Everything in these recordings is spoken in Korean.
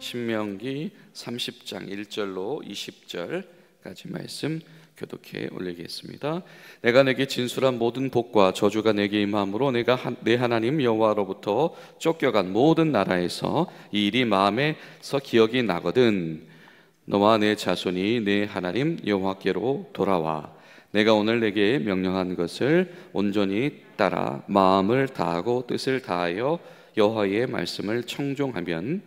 신명기 30장 1절로 20절까지 말씀 교독해 올리겠습니다. 내가 내게 진술한 모든 복과 저주가 내게 임함으로 내가 내 하나님 여호와로부터 쫓겨간 모든 나라에서 이 일이 마음에서 기억이 나거든 너와 내 자손이 내 하나님 여호와께로 돌아와 내가 오늘 내게 명령한 것을 온전히 따라 마음을 다하고 뜻을 다하여 여호와의 말씀을 청종하면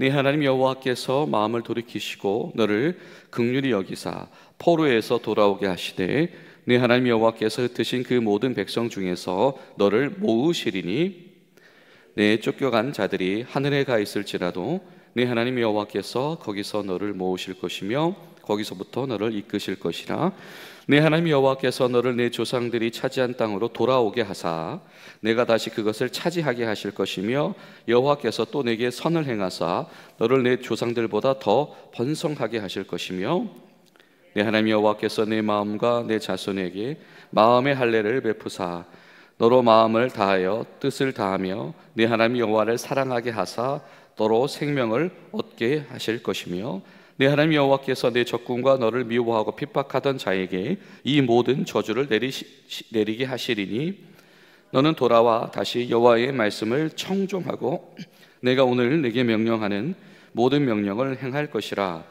네 하나님 여호와께서 마음을 돌이키시고 너를 긍휼히 여기사 포로에서 돌아오게 하시되 네 하나님 여호와께서 흩으신 그 모든 백성 중에서 너를 모으시리니 내 쫓겨간 자들이 하늘에 가 있을지라도 네 하나님 여호와께서 거기서 너를 모으실 것이며 거기서부터 너를 이끄실 것이라. 네 하나님 여호와께서 너를 내 조상들이 차지한 땅으로 돌아오게 하사 내가 다시 그것을 차지하게 하실 것이며 여호와께서 또 내게 선을 행하사 너를 내 조상들보다 더 번성하게 하실 것이며 네 하나님 여호와께서 내 마음과 내 자손에게 마음의 할례를 베푸사 너로 마음을 다하여 뜻을 다하며 네 하나님 여호와를 사랑하게 하사 너로 생명을 얻게 하실 것이며 네 하나님 여호와께서 내 적군과 너를 미워하고 핍박하던 자에게 이 모든 저주를 내리게 하시리니 너는 돌아와 다시 여호와의 말씀을 청종하고 내가 오늘 내게 명령하는 모든 명령을 행할 것이라.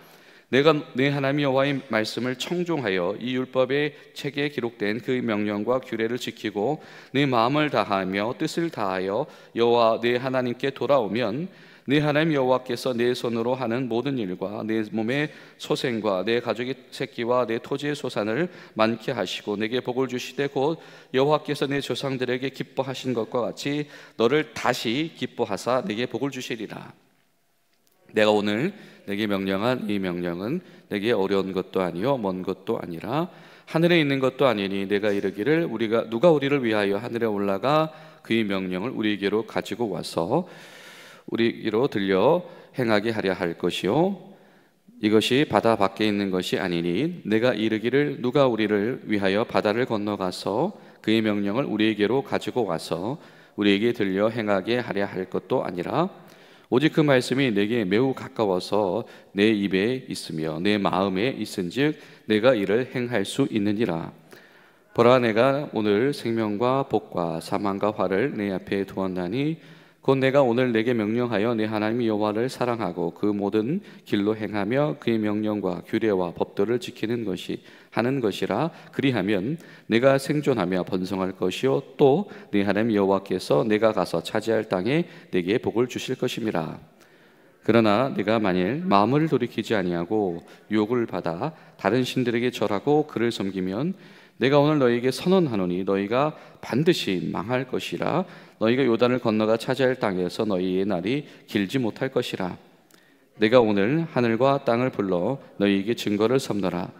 내가 내 하나님 여호와의 말씀을 청종하여 이 율법의 책에 기록된 그 명령과 규례를 지키고 내 마음을 다하며 뜻을 다하여 여호와 내 하나님께 돌아오면 네 하나님 여호와께서 내 손으로 하는 모든 일과 내 몸의 소생과 내 가족의 새끼와 내 토지의 소산을 많게 하시고 내게 복을 주시되 곧 여호와께서 내 조상들에게 기뻐하신 것과 같이 너를 다시 기뻐하사 내게 복을 주시리라. 내가 오늘 내게 명령한 이 명령은 내게 어려운 것도 아니요 먼 것도 아니라 하늘에 있는 것도 아니니 내가 이르기를 누가 우리를 위하여 하늘에 올라가 그의 명령을 우리에게로 가지고 와서 우리로 들려 행하게 하려 할 것이요 이것이 바다 밖에 있는 것이 아니니 내가 이르기를 누가 우리를 위하여 바다를 건너가서 그의 명령을 우리에게로 가지고 와서 우리에게 들려 행하게 하려 할 것도 아니라 오직 그 말씀이 내게 매우 가까워서 내 입에 있으며 내 마음에 있은즉 내가 이를 행할 수 있느니라. 보라 내가 오늘 생명과 복과 사망과 화를 내 앞에 두었나니 곧 내가 오늘 내게 명령하여 내 하나님 여호와를 사랑하고 그 모든 길로 행하며 그의 명령과 규례와 법도를 지키는 것이 하는 것이라. 그리하면 내가 생존하며 번성할 것이요 또 네 하나님 여호와께서 내가 가서 차지할 땅에 내게 복을 주실 것임이라. 그러나 내가 만일 마음을 돌이키지 아니하고 유혹을 받아 다른 신들에게 절하고 그를 섬기면 내가 오늘 너희에게 선언하노니 너희가 반드시 망할 것이라. 너희가 요단을 건너가 차지할 땅에서 너희의 날이 길지 못할 것이라. 내가 오늘 하늘과 땅을 불러 너희에게 증거를 삼노라.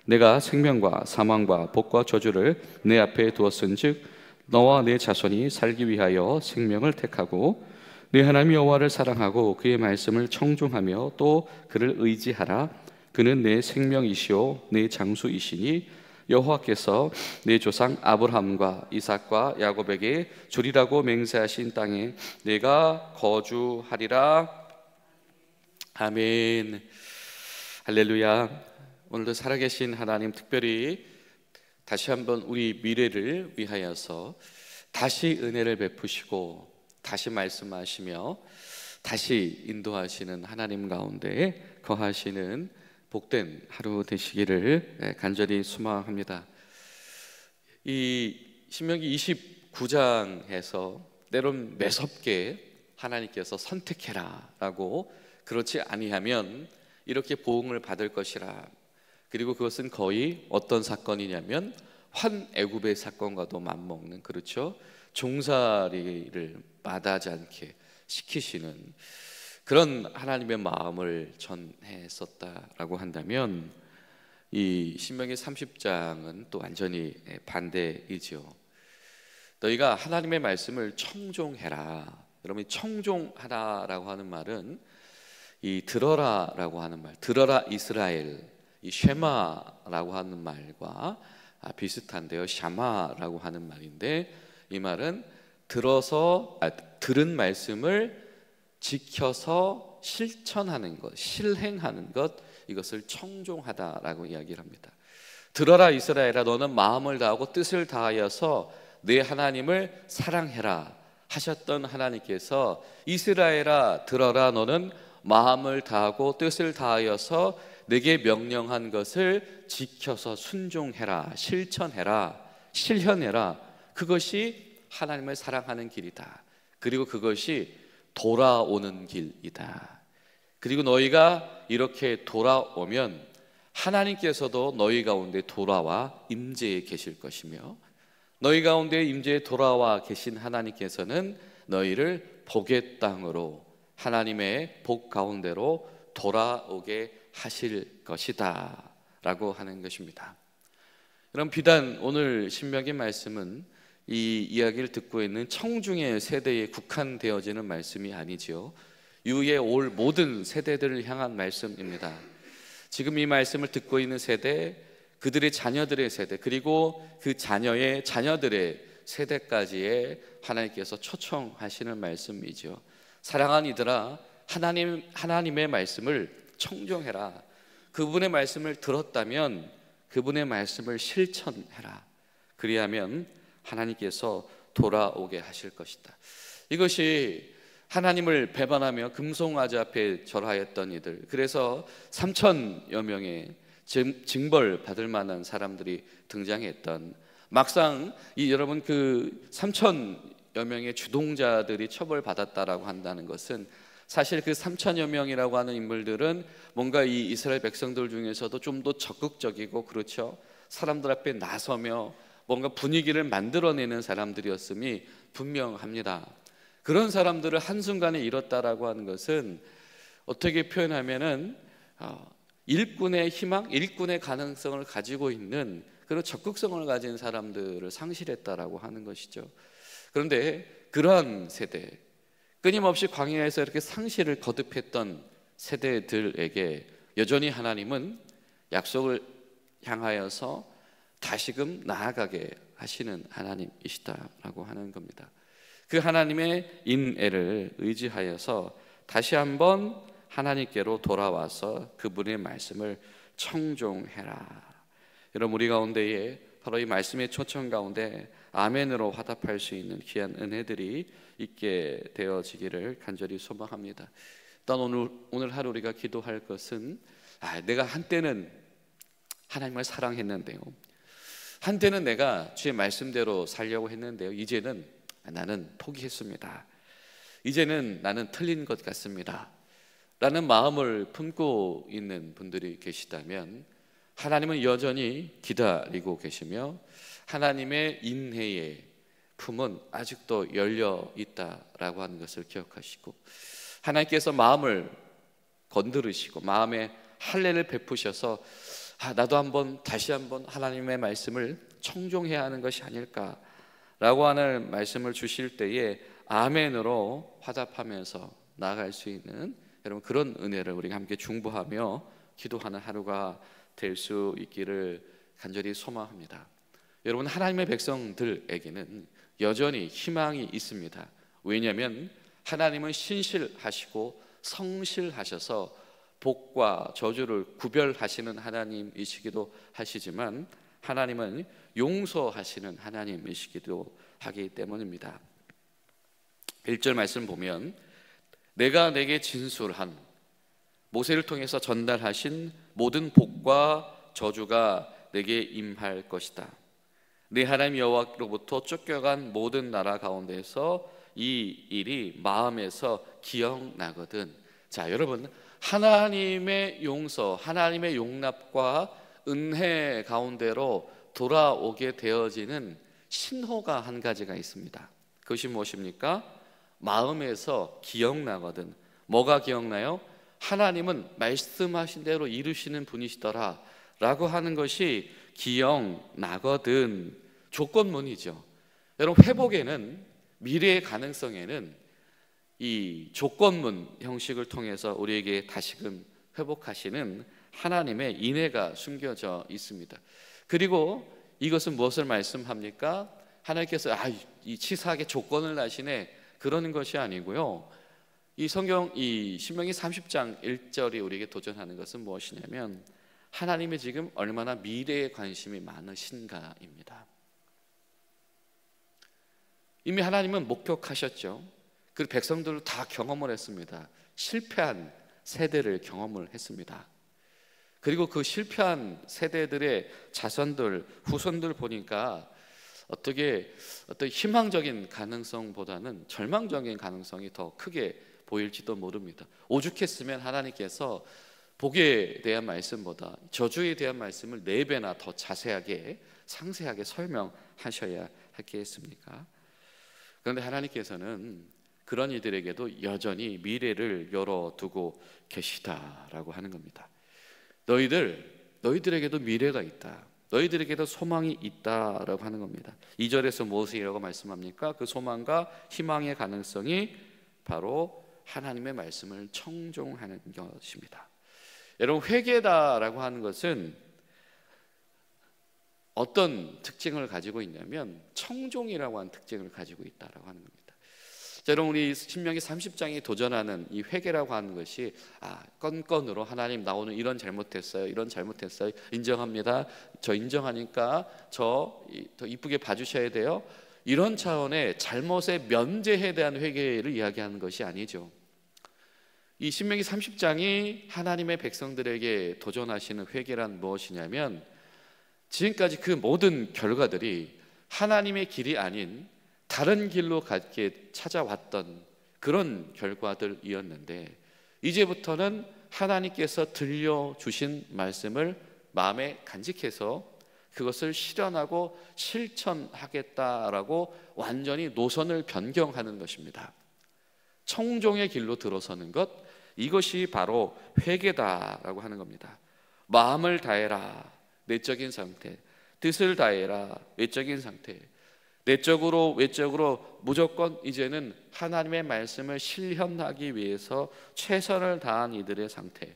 내가 생명과 사망과 복과 저주를 내 앞에 두었은즉 너와 내 자손이 살기 위하여 생명을 택하고 네 하나님 여호와를 사랑하고 그의 말씀을 청종하며 또 그를 의지하라. 그는 내 생명이시오 내 장수이시니 여호와께서 내 조상 아브라함과 이삭과 야곱에게 주리라고 맹세하신 땅에 내가 거주하리라. 아멘. 할렐루야. 오늘도 살아계신 하나님, 특별히 다시 한번 우리 미래를 위하여서 다시 은혜를 베푸시고 다시 말씀하시며 다시 인도하시는 하나님 가운데 거하시는 복된 하루 되시기를 간절히 소망합니다. 이 신명기 29장에서 때론 매섭게 하나님께서 선택해라 라고 그렇지 아니하면 이렇게 보응을 받을 것이라. 그리고 그것은 거의 어떤 사건이냐면 환애굽의 사건과도 맞먹는, 그렇죠? 종살이를 마다하지 않게 시키시는 그런 하나님의 마음을 전했었다라고 한다면 이 신명기 30장은 또 완전히 반대이죠. 너희가 하나님의 말씀을 청종해라. 여러분, 청종하라라고 하는 말은 이 들어라라고 하는 말, 들어라 이스라엘, 이 쉐마라고 하는 말과 비슷한데요. 샤마라고 하는 말인데 이 말은 들은 말씀을 지켜서 실천하는 것, 실행하는 것, 이것을 청종하다라고 이야기를 합니다. 들어라 이스라엘아, 너는 마음을 다하고 뜻을 다하여서 내 하나님을 사랑해라 하셨던 하나님께서 이스라엘아 들어라, 너는 마음을 다하고 뜻을 다하여서 내게 명령한 것을 지켜서 순종해라, 실천해라, 실현해라. 그것이 하나님을 사랑하는 길이다. 그리고 그것이 돌아오는 길이다. 그리고 너희가 이렇게 돌아오면 하나님께서도 너희 가운데 돌아와 임재해 계실 것이며, 너희 가운데 임재해 돌아와 계신 하나님께서는 너희를 복의 땅으로, 하나님의 복 가운데로 돌아오게 하실 것이다 라고 하는 것입니다. 그럼 비단 오늘 신명기 말씀은 이 이야기를 듣고 있는 청중의 세대에 국한되어지는 말씀이 아니지요. 이후에 올 모든 세대들을 향한 말씀입니다. 지금 이 말씀을 듣고 있는 세대, 그들의 자녀들의 세대, 그리고 그 자녀의 자녀들의 세대까지의 하나님께서 초청하시는 말씀이죠. 사랑하는 이들아, 하나님의 말씀을 청종해라. 그분의 말씀을 들었다면 그분의 말씀을 실천해라. 그리하면 하나님께서 돌아오게 하실 것이다. 이것이 하나님을 배반하며 금송아지 앞에 절하였던 이들, 그래서 3,000여 명의 징벌 받을 만한 사람들이 등장했던, 막상 여러분 그 3,000여 명의 주동자들이 처벌받았다라고 한다는 것은, 사실 그 3,000여 명이라고 하는 인물들은 뭔가 이 이스라엘 백성들 중에서도 좀 더 적극적이고, 그렇죠, 사람들 앞에 나서며 뭔가 분위기를 만들어내는 사람들이었음이 분명합니다. 그런 사람들을 한순간에 잃었다라고 하는 것은 어떻게 표현하면은 일꾼의 희망, 일꾼의 가능성을 가지고 있는 그런 적극성을 가진 사람들을 상실했다라고 하는 것이죠. 그런데 그러한 세대, 끊임없이 광야에서 이렇게 상실을 거듭했던 세대들에게 여전히 하나님은 약속을 향하여서 다시금 나아가게 하시는 하나님이시다라고 하는 겁니다. 그 하나님의 인애를 의지하여서 다시 한번 하나님께로 돌아와서 그분의 말씀을 청종해라. 여러분, 우리 가운데에 바로 이 말씀의 초청 가운데 아멘으로 화답할 수 있는 귀한 은혜들이 있게 되어지기를 간절히 소망합니다. 일단 오늘 하루 우리가 기도할 것은, 내가 한때는 하나님을 사랑했는데요, 한때는 내가 주의 말씀대로 살려고 했는데요, 이제는 나는 포기했습니다. 이제는 나는 틀린 것 같습니다 라는 마음을 품고 있는 분들이 계시다면, 하나님은 여전히 기다리고 계시며 하나님의 인혜의 품은 아직도 열려 있다라고 하는 것을 기억하시고, 하나님께서 마음을 건드리시고 마음에 할례를 베푸셔서 나도 다시 한번 하나님의 말씀을 청종해야 하는 것이 아닐까라고 하는 말씀을 주실 때에 아멘으로 화답하면서 나아갈 수 있는 여러분 그런 은혜를 우리가 함께 중보하며 기도하는 하루가 될 수 있기를 간절히 소망합니다. 여러분, 하나님의 백성들에게는 여전히 희망이 있습니다. 왜냐하면 하나님은 신실하시고 성실하셔서 복과 저주를 구별하시는 하나님이시기도 하시지만, 하나님은 용서하시는 하나님이시기도 하기 때문입니다. 1절 말씀 보면, 내가 내게 진술한, 모세를 통해서 전달하신 모든 복과 저주가 내게 임할 것이다. 내 하나님 여호와로부터 쫓겨간 모든 나라 가운데서 이 일이 마음에서 기억나거든. 자, 여러분, 하나님의 용서, 하나님의 용납과 은혜 가운데로 돌아오게 되어지는 신호가 한 가지가 있습니다. 그것이 무엇입니까? 마음에서 기억나거든. 뭐가 기억나요? 하나님은 말씀하신 대로 이루시는 분이시더라 라고 하는 것이 기억나거든. 조건문이죠. 여러분, 회복에는, 미래의 가능성에는 이 조건문 형식을 통해서 우리에게 다시금 회복하시는 하나님의 인애가 숨겨져 있습니다. 그리고 이것은 무엇을 말씀합니까? 하나님께서 이 치사하게 조건을 나시네, 그러는 것이 아니고요, 이 성경 이 신명기 30장 1절이 우리에게 도전하는 것은 무엇이냐면 하나님이 지금 얼마나 미래에 관심이 많으신가입니다. 이미 하나님은 목격하셨죠. 그 백성들을 다 경험을 했습니다. 실패한 세대를 경험을 했습니다. 그리고 그 실패한 세대들의 자손들, 후손들 보니까 어떤 희망적인 가능성보다는 절망적인 가능성이 더 크게 보일지도 모릅니다. 오죽했으면 하나님께서 복에 대한 말씀보다 저주에 대한 말씀을 4배나 더 자세하게 상세하게 설명하셔야 하겠습니까? 그런데 하나님께서는 그런 이들에게도 여전히 미래를 열어두고 계시다라고 하는 겁니다. 너희들에게도 미래가 있다. 너희들에게도 소망이 있다라고 하는 겁니다. 2절에서 무엇이라고 말씀합니까? 그 소망과 희망의 가능성이 바로 하나님의 말씀을 청종하는 것입니다. 여러분, 회개다라고 하는 것은 어떤 특징을 가지고 있냐면 청종이라고 하는 특징을 가지고 있다라고 하는 겁니다. 자, 여러분, 우리 신명기 30장이 도전하는 이 회개라고 하는 것이 건건으로 하나님 나 오늘 이런 잘못했어요, 이런 잘못했어요, 인정합니다, 저 인정하니까 저 더 이쁘게 봐주셔야 돼요, 이런 차원의 잘못의 면제에 대한 회개를 이야기하는 것이 아니죠. 이 신명기 30장이 하나님의 백성들에게 도전하시는 회개란 무엇이냐면 지금까지 그 모든 결과들이 하나님의 길이 아닌 다른 길로 가게 찾아왔던 그런 결과들이었는데 이제부터는 하나님께서 들려주신 말씀을 마음에 간직해서 그것을 실현하고 실천하겠다라고 완전히 노선을 변경하는 것입니다. 청종의 길로 들어서는 것, 이것이 바로 회개다라고 하는 겁니다. 마음을 다해라, 내적인 상태, 뜻을 다해라, 외적인 상태, 내적으로 외적으로 무조건 이제는 하나님의 말씀을 실현하기 위해서 최선을 다한 이들의 상태.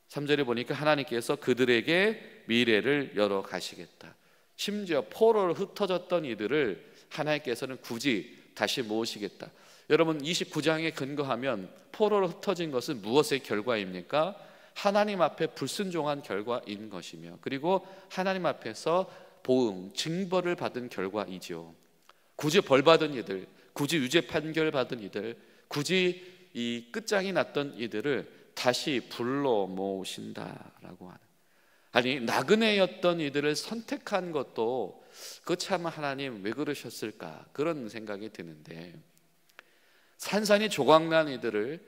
3절에 보니까 하나님께서 그들에게 미래를 열어 가시겠다. 심지어 포로로 흩어졌던 이들을 하나님께서는 굳이 다시 모으시겠다. 여러분, 29장에 근거하면 포로로 흩어진 것은 무엇의 결과입니까? 하나님 앞에 불순종한 결과인 것이며, 그리고 하나님 앞에서 보응, 징벌을 받은 결과이죠. 굳이 벌받은 이들, 굳이 유죄 판결 받은 이들, 굳이 이 끝장이 났던 이들을 다시 불러 모으신다라고 하는, 아니 나그네였던 이들을 선택한 것도 그 참 하나님 왜 그러셨을까 그런 생각이 드는데, 산산이 조각난 이들을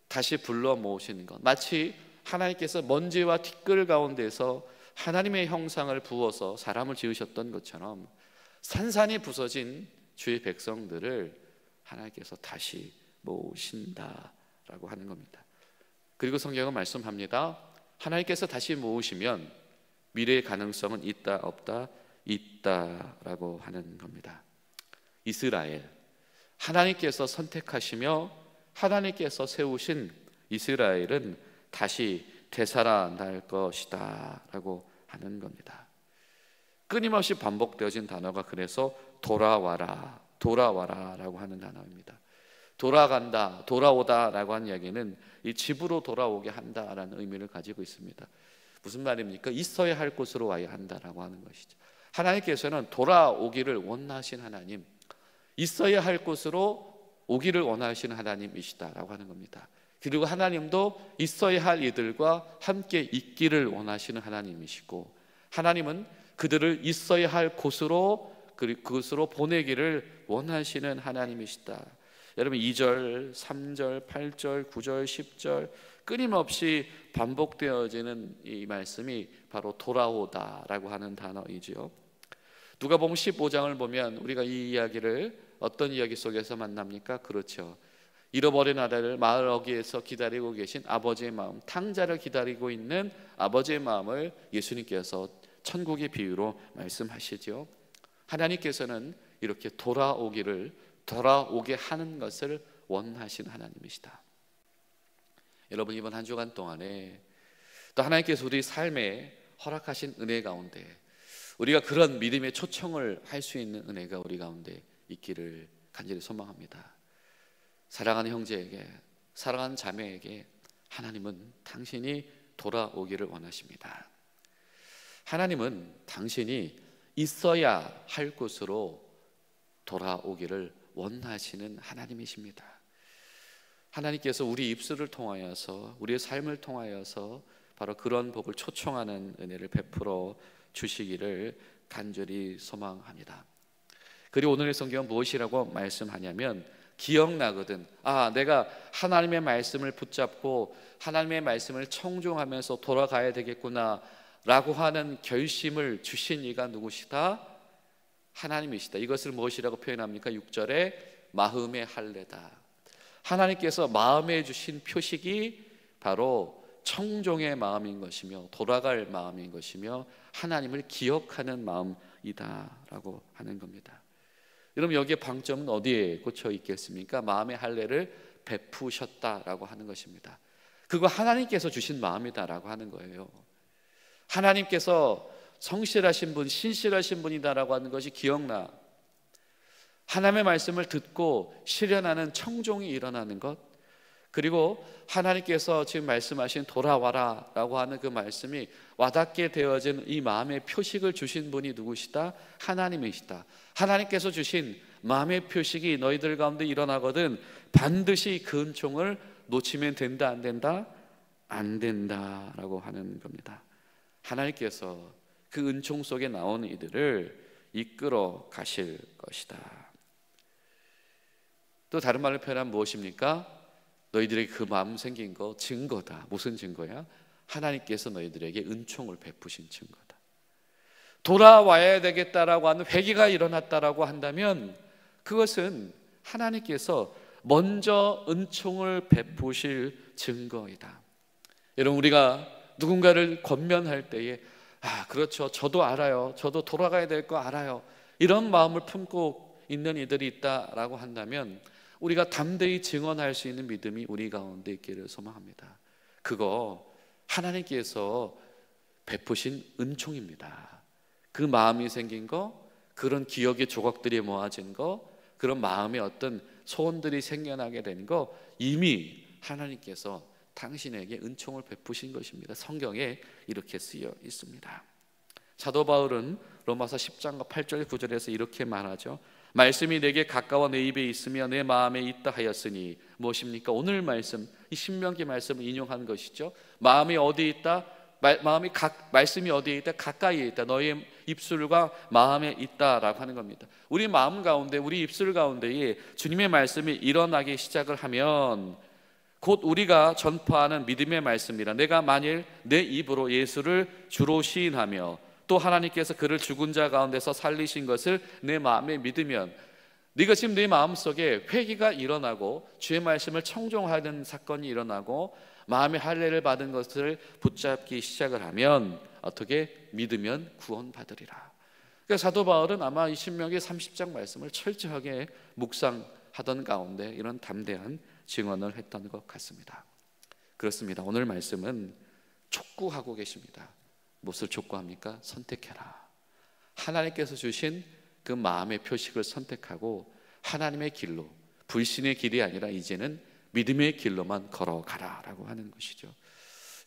다시 불러 모으시는 것, 마치 하나님께서 먼지와 티끌 가운데서 하나님의 형상을 부어서 사람을 지으셨던 것처럼 산산이 부서진 주의 백성들을 하나님께서 다시 모으신다라고 하는 겁니다. 그리고 성경은 말씀합니다. 하나님께서 다시 모으시면 미래의 가능성은 있다 없다? 있다라고 하는 겁니다. 이스라엘, 하나님께서 선택하시며 하나님께서 세우신 이스라엘은 다시 되살아날 것이다 라고 하는 겁니다. 끊임없이 반복되어진 단어가 그래서 돌아와라, 돌아와라 라고 하는 단어입니다. 돌아간다, 돌아오다 라고 하는 이야기는 이 집으로 돌아오게 한다라는 의미를 가지고 있습니다. 무슨 말입니까? 있어야 할 곳으로 와야 한다라고 하는 것이죠. 하나님께서는 돌아오기를 원하신 하나님, 있어야 할 곳으로 오기를 원하시는 하나님이시다라고 하는 겁니다. 그리고 하나님도 있어야 할 이들과 함께 있기를 원하시는 하나님이시고, 하나님은 그들을 있어야 할 곳으로, 그곳으로 보내기를 원하시는 하나님이시다. 여러분, 2절, 3절, 8절, 9절, 10절 끊임없이 반복되어지는 이 말씀이 바로 돌아오다라고 하는 단어이지요. 누가복음 15장을 보면 우리가 이 이야기를 어떤 이야기 속에서 만납니까? 그렇죠. 잃어버린 아들을 마을 어귀에서 기다리고 계신 아버지의 마음, 탕자를 기다리고 있는 아버지의 마음을 예수님께서 천국의 비유로 말씀하시죠. 하나님께서는 이렇게 돌아오게 하는 것을 원하시는 하나님이시다. 여러분, 이번 한 주간 동안에 또 하나님께서 우리 삶에 허락하신 은혜 가운데 우리가 그런 믿음의 초청을 할 수 있는 은혜가 우리 가운데 있기를 간절히 소망합니다. 사랑하는 형제에게, 사랑하는 자매에게 하나님은 당신이 돌아오기를 원하십니다. 하나님은 당신이 있어야 할 곳으로 돌아오기를 원하시는 하나님이십니다. 하나님께서 우리 입술을 통하여서, 우리의 삶을 통하여서 바로 그런 복을 초청하는 은혜를 베풀어 주시기를 간절히 소망합니다. 그리고 오늘의 성경은 무엇이라고 말씀하냐면, 기억나거든. 내가 하나님의 말씀을 붙잡고 하나님의 말씀을 청종하면서 돌아가야 되겠구나 라고 하는 결심을 주신 이가 누구시다? 하나님이시다. 이것을 무엇이라고 표현합니까? 6절에 마음의 할례다. 하나님께서 마음에 주신 표식이 바로 청종의 마음인 것이며 돌아갈 마음인 것이며 하나님을 기억하는 마음이다 라고 하는 겁니다. 여러분, 여기에 방점은 어디에 꽂혀 있겠습니까? 마음의 할례를 베푸셨다라고 하는 것입니다. 그거 하나님께서 주신 마음이다라고 하는 거예요. 하나님께서 성실하신 분, 신실하신 분이다라고 하는 것이 기억나. 하나님의 말씀을 듣고 실현하는 청종이 일어나는 것, 그리고 하나님께서 지금 말씀하신 돌아와라 라고 하는 그 말씀이 와닿게 되어진 이 마음의 표식을 주신 분이 누구시다? 하나님이시다. 하나님께서 주신 마음의 표식이 너희들 가운데 일어나거든 반드시 그 은총을 놓치면 된다, 안 된다? 안 된다 라고 하는 겁니다. 하나님께서 그 은총 속에 나오는 이들을 이끌어 가실 것이다. 또 다른 말로 표현하면 무엇입니까? 너희들에게 그 마음 생긴 거 증거다. 무슨 증거야? 하나님께서 너희들에게 은총을 베푸신 증거다. 돌아와야 되겠다라고 하는 회개가 일어났다라고 한다면 그것은 하나님께서 먼저 은총을 베푸실 증거이다. 여러분, 우리가 누군가를 권면할 때에 그렇죠, 저도 알아요, 저도 돌아가야 될 거 알아요, 이런 마음을 품고 있는 이들이 있다라고 한다면 우리가 담대히 증언할 수 있는 믿음이 우리 가운데 있기를 소망합니다. 그거 하나님께서 베푸신 은총입니다. 그 마음이 생긴 거, 그런 기억의 조각들이 모아진 거, 그런 마음의 어떤 소원들이 생겨나게 된 거, 이미 하나님께서 당신에게 은총을 베푸신 것입니다. 성경에 이렇게 쓰여 있습니다. 사도 바울은 로마서 10장과 8절 9절에서 이렇게 말하죠. 말씀이 내게 가까워 내 입에 있으며 내 마음에 있다 하였으니 무엇입니까? 오늘 말씀, 이 신명기 말씀을 인용한 것이죠. 마음이 어디에 있다? 말씀이 어디에 있다? 가까이에 있다. 너의 입술과 마음에 있다라고 하는 겁니다. 우리 마음 가운데, 우리 입술 가운데에 주님의 말씀이 일어나기 시작을 하면 곧 우리가 전파하는 믿음의 말씀이라, 내가 만일 내 입으로 예수를 주로 시인하며 또 하나님께서 그를 죽은 자 가운데서 살리신 것을 내 마음에 믿으면, 네가 지금 네 마음속에 회개가 일어나고 주의 말씀을 청종하는 사건이 일어나고 마음의 할례를 받은 것을 붙잡기 시작을 하면 어떻게? 믿으면 구원받으리라. 그러니까 사도 바울은 아마 이 신명기 30장 말씀을 철저하게 묵상하던 가운데 이런 담대한 증언을 했던 것 같습니다. 그렇습니다. 오늘 말씀은 촉구하고 계십니다. 무엇을 촉구합니까? 선택해라. 하나님께서 주신 그 마음의 표식을 선택하고 하나님의 길로, 불신의 길이 아니라 이제는 믿음의 길로만 걸어가라 라고 하는 것이죠.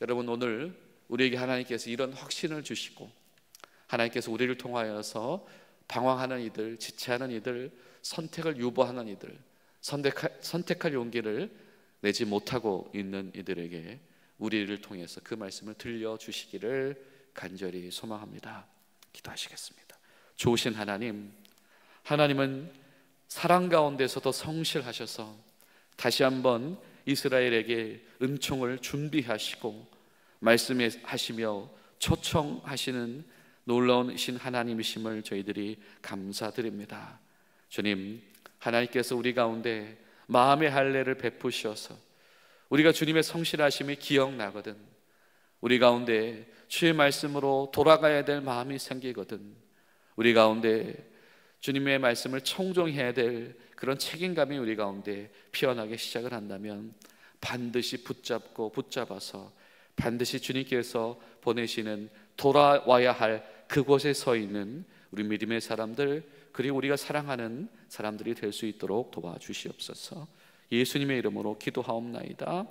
여러분, 오늘 우리에게 하나님께서 이런 확신을 주시고 하나님께서 우리를 통하여서 방황하는 이들, 지체하는 이들, 선택을 유보하는 이들, 선택할 용기를 내지 못하고 있는 이들에게 우리를 통해서 그 말씀을 들려주시기를 간절히 소망합니다. 기도하시겠습니다. 좋으신 하나님, 하나님은 사랑 가운데서도 성실하셔서 다시 한번 이스라엘에게 은총을 준비하시고 말씀하시며 초청하시는 놀라운 신 하나님이심을 저희들이 감사드립니다. 주님, 하나님께서 우리 가운데 마음의 할례를 베푸셔서 우리가 주님의 성실하심이 기억나거든 우리 가운데 주의 말씀으로 돌아가야 될 마음이 생기거든 우리 가운데 주님의 말씀을 청종해야 될 그런 책임감이 우리 가운데 피어나기 시작을 한다면 반드시 붙잡아서 반드시 주님께서 보내시는 돌아와야 할 그곳에 서 있는 우리 믿음의 사람들, 그리고 우리가 사랑하는 사람들이 될 수 있도록 도와주시옵소서. 예수님의 이름으로 기도하옵나이다.